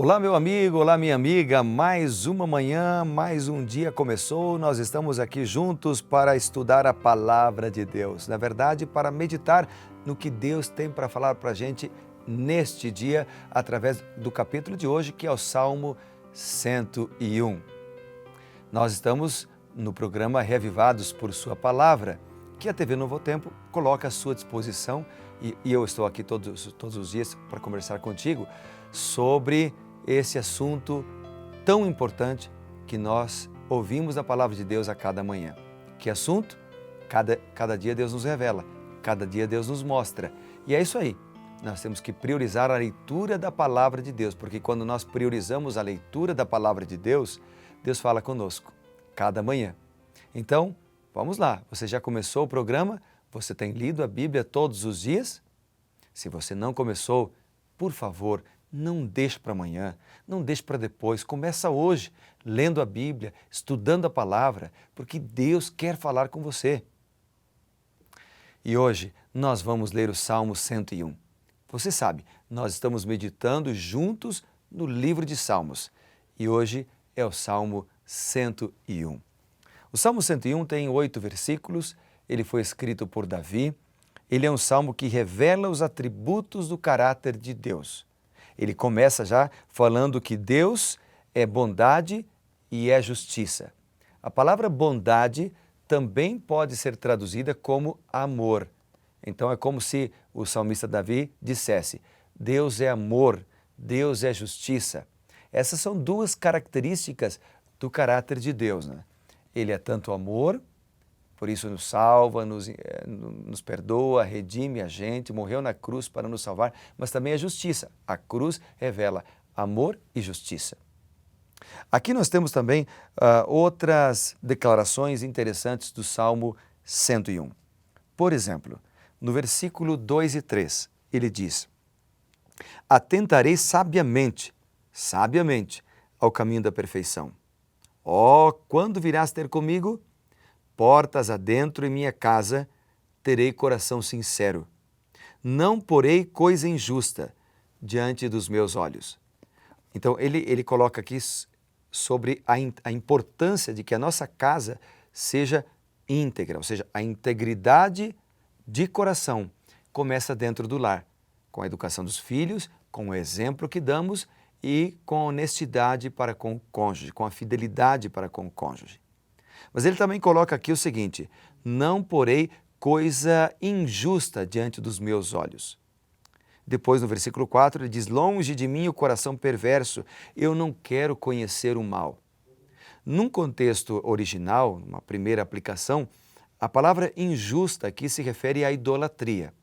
Olá, meu amigo, olá, minha amiga. Mais uma manhã, mais um dia começou. Nós estamos aqui juntos para estudar a palavra de Deus. Na verdade, para meditar no que Deus tem para falar para a gente neste dia, através do capítulo de hoje, que é o Salmo 101. Nós estamos no programa Reavivados por Sua Palavra, que a TV Novo Tempo coloca à sua disposição e eu estou aqui todos os dias para conversar contigo sobre esse assunto tão importante que nós ouvimos a palavra de Deus a cada manhã. Que assunto? Cada dia Deus nos revela, cada dia Deus nos mostra. E é isso aí, nós temos que priorizar a leitura da palavra de Deus, porque quando nós priorizamos a leitura da palavra de Deus, Deus fala conosco cada manhã. Então, vamos lá, você já começou o programa? Você tem lido a Bíblia todos os dias? Se você não começou, por favor, não deixe para amanhã, não deixe para depois. Começa hoje, lendo a Bíblia, estudando a palavra, porque Deus quer falar com você. E hoje nós vamos ler o Salmo 101. Você sabe, nós estamos meditando juntos no livro de Salmos. E hoje é o Salmo 101. O Salmo 101 tem 8 versículos, ele foi escrito por Davi. Ele é um salmo que revela os atributos do caráter de Deus. Ele começa já falando que Deus é bondade e é justiça. A palavra bondade também pode ser traduzida como amor. Então é como se o salmista Davi dissesse: Deus é amor, Deus é justiça. Essas são duas características do caráter de Deus, né? Ele é tanto amor, por isso nos salva, nos perdoa, redime a gente, morreu na cruz para nos salvar, mas também é justiça. A cruz revela amor e justiça. Aqui nós temos também outras declarações interessantes do Salmo 101. Por exemplo, no versículo 2 e 3, ele diz: Atentarei sabiamente ao caminho da perfeição. Quando virás ter comigo? Portas adentro em minha casa, terei coração sincero. Não porei coisa injusta diante dos meus olhos. Então, ele coloca aqui sobre a importância de que a nossa casa seja íntegra, ou seja, a integridade de coração começa dentro do lar, com a educação dos filhos, com o exemplo que damos e com a honestidade para com o cônjuge, com a fidelidade para com o cônjuge. Mas ele também coloca aqui o seguinte: não porei coisa injusta diante dos meus olhos. Depois, no versículo 4, ele diz: longe de mim o coração perverso, eu não quero conhecer o mal. Num contexto original, numa primeira aplicação, a palavra injusta aqui se refere à idolatria.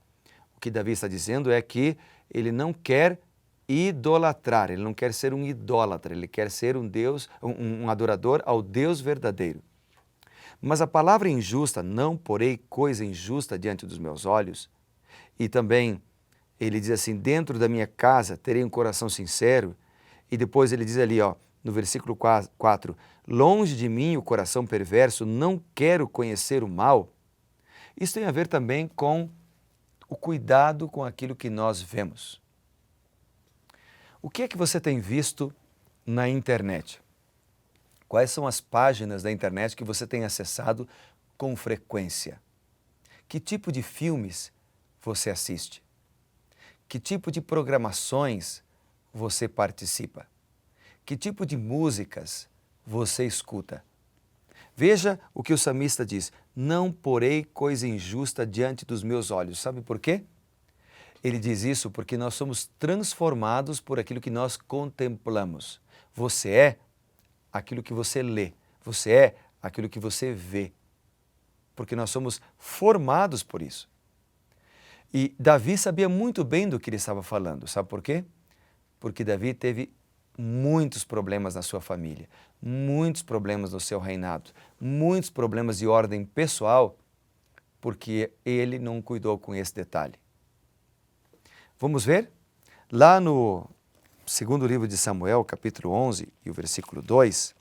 O que Davi está dizendo é que ele não quer idolatrar, ele não quer ser um idólatra, ele quer ser um Deus, um adorador ao Deus verdadeiro. Mas a palavra injusta, não porei coisa injusta diante dos meus olhos, e também ele diz assim: dentro da minha casa terei um coração sincero, e depois ele diz ali, no versículo 4, longe de mim o coração perverso, não quero conhecer o mal. Isso tem a ver também com o cuidado com aquilo que nós vemos. O que é que você tem visto na internet? Quais são as páginas da internet que você tem acessado com frequência? Que tipo de filmes você assiste? Que tipo de programações você participa? Que tipo de músicas você escuta? Veja o que o salmista diz: não porei coisa injusta diante dos meus olhos. Sabe por quê? Ele diz isso porque nós somos transformados por aquilo que nós contemplamos. Você é aquilo que você lê, você é aquilo que você vê, porque nós somos formados por isso. E Davi sabia muito bem do que ele estava falando, sabe por quê? Porque Davi teve muitos problemas na sua família, muitos problemas no seu reinado, muitos problemas de ordem pessoal, porque ele não cuidou com esse detalhe. Vamos ver? Lá no segundo livro de Samuel, capítulo 11 e o versículo 2,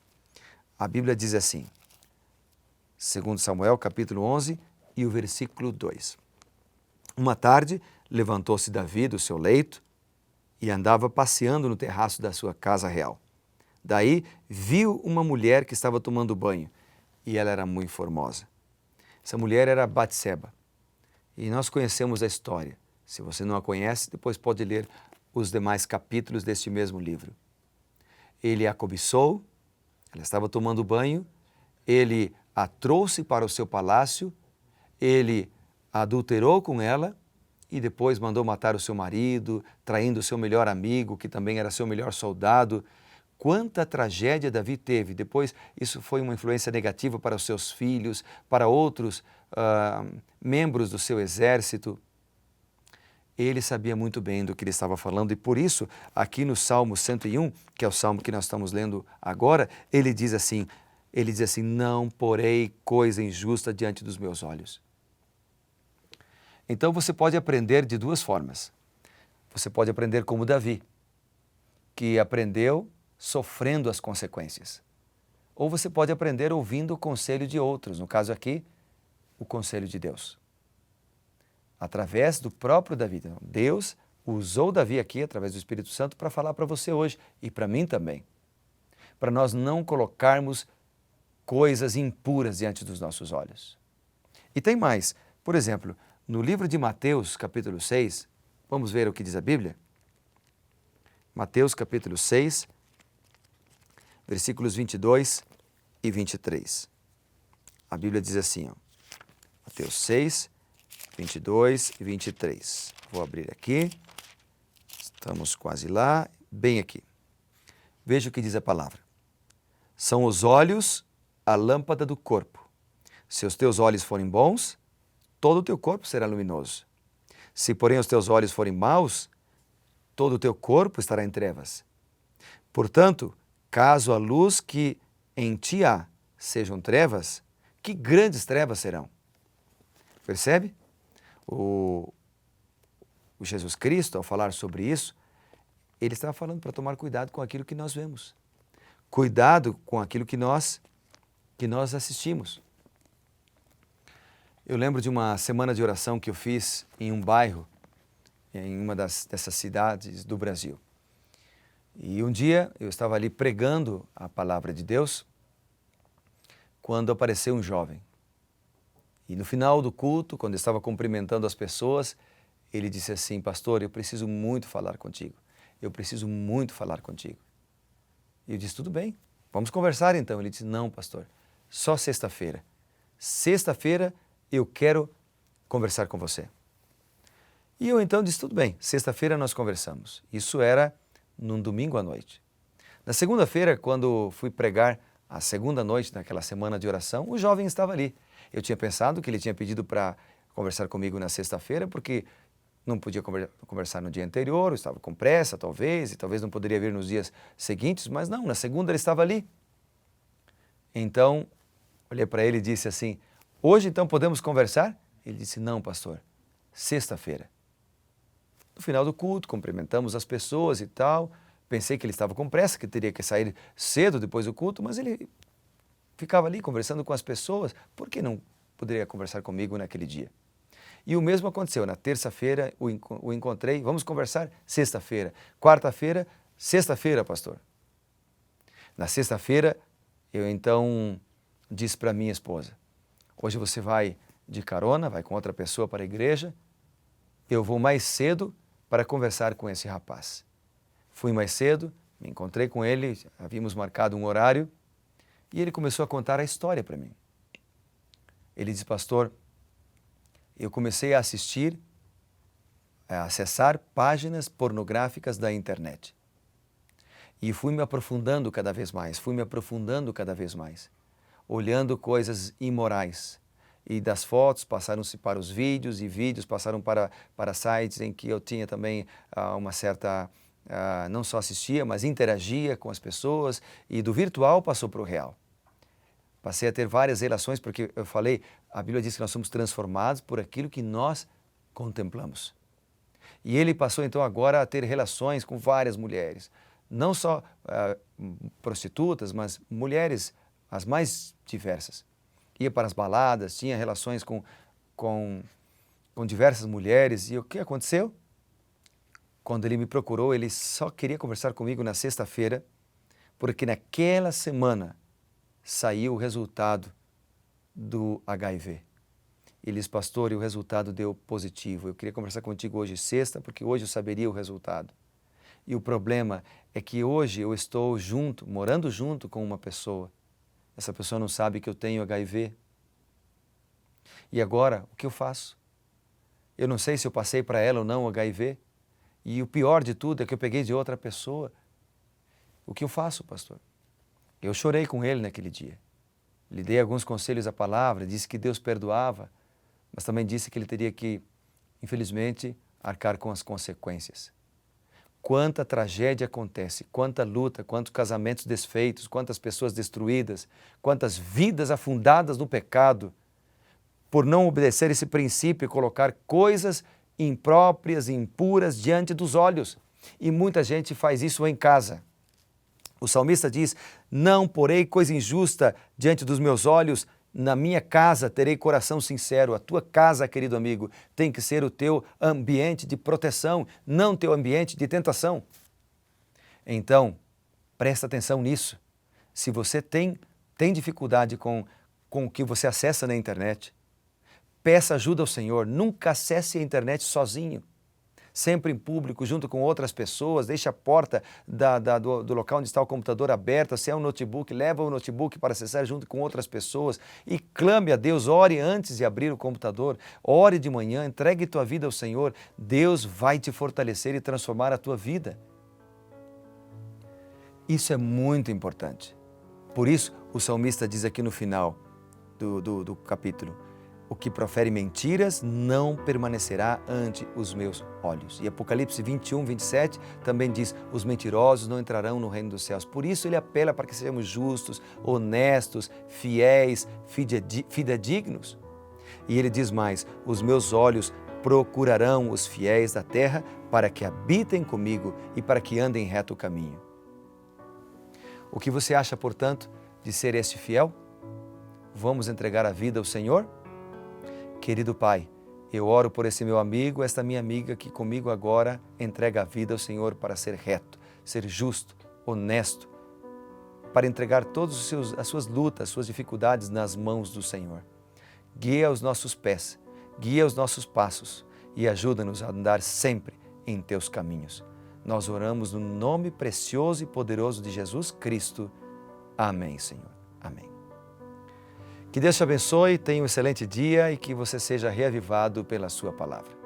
a Bíblia diz assim, segundo Samuel, capítulo 11 e o versículo 2. Uma tarde, levantou-se Davi do seu leito e andava passeando no terraço da sua casa real. Daí viu uma mulher que estava tomando banho e ela era muito formosa. Essa mulher era Batseba e nós conhecemos a história. Se você não a conhece, depois pode ler os demais capítulos deste mesmo livro. Ele a cobiçou, ela estava tomando banho, ele a trouxe para o seu palácio, ele adulterou com ela e depois mandou matar o seu marido, traindo o seu melhor amigo, que também era seu melhor soldado. Quanta tragédia Davi teve. Depois, isso foi uma influência negativa para os seus filhos, para outros membros do seu exército. Ele sabia muito bem do que ele estava falando e por isso, aqui no Salmo 101, que é o salmo que nós estamos lendo agora, ele diz assim, não porei coisa injusta diante dos meus olhos. Então você pode aprender de duas formas. Você pode aprender como Davi, que aprendeu sofrendo as consequências. Ou você pode aprender ouvindo o conselho de outros, no caso aqui, o conselho de Deus. Através do próprio Davi. Deus usou Davi aqui, através do Espírito Santo, para falar para você hoje e para mim também. Para nós não colocarmos coisas impuras diante dos nossos olhos. E tem mais. Por exemplo, no livro de Mateus, capítulo 6, vamos ver o que diz a Bíblia? Mateus, capítulo 6, versículos 22 e 23. A Bíblia diz assim, ó, Mateus 6, 22 e 23. Vou abrir aqui. Estamos quase lá, bem aqui. Veja o que diz a palavra. São os olhos a lâmpada do corpo. Se os teus olhos forem bons, todo o teu corpo será luminoso. Se, porém, os teus olhos forem maus, todo o teu corpo estará em trevas. Portanto, caso a luz que em ti há sejam trevas, que grandes trevas serão. Percebe? O Jesus Cristo, ao falar sobre isso, ele estava falando para tomar cuidado com aquilo que nós vemos. Cuidado com aquilo que nós assistimos. Eu lembro de uma semana de oração que eu fiz em um bairro, em uma dessas cidades do Brasil. E um dia eu estava ali pregando a palavra de Deus, quando apareceu um jovem. E no final do culto, quando eu estava cumprimentando as pessoas, ele disse assim, pastor, eu preciso muito falar contigo. Eu preciso muito falar contigo. E eu disse, tudo bem, vamos conversar então. Ele disse, não, pastor, só sexta-feira. Sexta-feira eu quero conversar com você. E eu então disse, tudo bem, sexta-feira nós conversamos. Isso era num domingo à noite. Na segunda-feira, quando fui pregar a segunda noite daquela semana de oração, o jovem estava ali. Eu tinha pensado que ele tinha pedido para conversar comigo na sexta-feira, porque não podia conversar no dia anterior, eu estava com pressa, talvez, e talvez não poderia vir nos dias seguintes, mas não, na segunda ele estava ali. Então, olhei para ele e disse assim, hoje então podemos conversar? Ele disse, não, pastor, sexta-feira. No final do culto, cumprimentamos as pessoas e tal, pensei que ele estava com pressa, que teria que sair cedo depois do culto, mas ele ficava ali conversando com as pessoas, por que não poderia conversar comigo naquele dia? E o mesmo aconteceu, na terça-feira o encontrei, vamos conversar sexta-feira, quarta-feira, sexta-feira, pastor. Na sexta-feira, eu então disse para minha esposa, hoje você vai de carona, vai com outra pessoa para a igreja, eu vou mais cedo para conversar com esse rapaz. Fui mais cedo, me encontrei com ele, havíamos marcado um horário, e ele começou a contar a história para mim. Ele disse, pastor, eu comecei a acessar páginas pornográficas da internet. E fui me aprofundando cada vez mais, olhando coisas imorais. E das fotos passaram-se para os vídeos, e vídeos passaram para sites em que eu tinha também uma certa, não só assistia, mas interagia com as pessoas, e do virtual passou para o real. Passei a ter várias relações, porque eu falei, a Bíblia diz que nós somos transformados por aquilo que nós contemplamos. E ele passou então agora a ter relações com várias mulheres, não só prostitutas, mas mulheres as mais diversas. Ia para as baladas, tinha relações com diversas mulheres, e o que aconteceu? Quando ele me procurou, ele só queria conversar comigo na sexta-feira, porque naquela semana saiu o resultado do HIV. Ele disse, pastor, e o resultado deu positivo. Eu queria conversar contigo hoje sexta, porque hoje eu saberia o resultado. E o problema é que hoje eu estou morando junto com uma pessoa. Essa pessoa não sabe que eu tenho HIV. E agora, o que eu faço? Eu não sei se eu passei para ela ou não o HIV. E o pior de tudo é que eu peguei de outra pessoa. O que eu faço, pastor? Eu chorei com ele naquele dia. Lhe dei alguns conselhos à palavra, disse que Deus perdoava, mas também disse que ele teria que, infelizmente, arcar com as consequências. Quanta tragédia acontece, quanta luta, quantos casamentos desfeitos, quantas pessoas destruídas, quantas vidas afundadas no pecado, por não obedecer esse princípio e colocar coisas impróprias e impuras diante dos olhos. E muita gente faz isso em casa. O salmista diz, não porei coisa injusta diante dos meus olhos, na minha casa terei coração sincero. A tua casa, querido amigo, tem que ser o teu ambiente de proteção, não teu ambiente de tentação. Então, presta atenção nisso. Se você tem dificuldade com o que você acessa na internet, peça ajuda ao Senhor. Nunca acesse a internet sozinho. Sempre em público, junto com outras pessoas, deixe a porta do local onde está o computador aberta. Se é um notebook, leva o notebook para acessar junto com outras pessoas e clame a Deus, ore antes de abrir o computador, ore de manhã, entregue tua vida ao Senhor. Deus vai te fortalecer e transformar a tua vida. Isso é muito importante. Por isso, o salmista diz aqui no final do capítulo, o que profere mentiras não permanecerá ante os meus olhos. E Apocalipse 21, 27 também diz, os mentirosos não entrarão no reino dos céus. Por isso ele apela para que sejamos justos, honestos, fiéis, fidedignos. E ele diz mais, os meus olhos procurarão os fiéis da terra para que habitem comigo e para que andem reto o caminho. O que você acha, portanto, de ser esse fiel? Vamos entregar a vida ao Senhor? Querido Pai, eu oro por esse meu amigo, esta minha amiga que comigo agora entrega a vida ao Senhor para ser reto, ser justo, honesto, para entregar todas as suas lutas, as suas dificuldades nas mãos do Senhor. Guia os nossos pés, guia os nossos passos e ajuda-nos a andar sempre em teus caminhos. Nós oramos no nome precioso e poderoso de Jesus Cristo. Amém, Senhor. Amém. Que Deus te abençoe, tenha um excelente dia e que você seja reavivado pela sua palavra.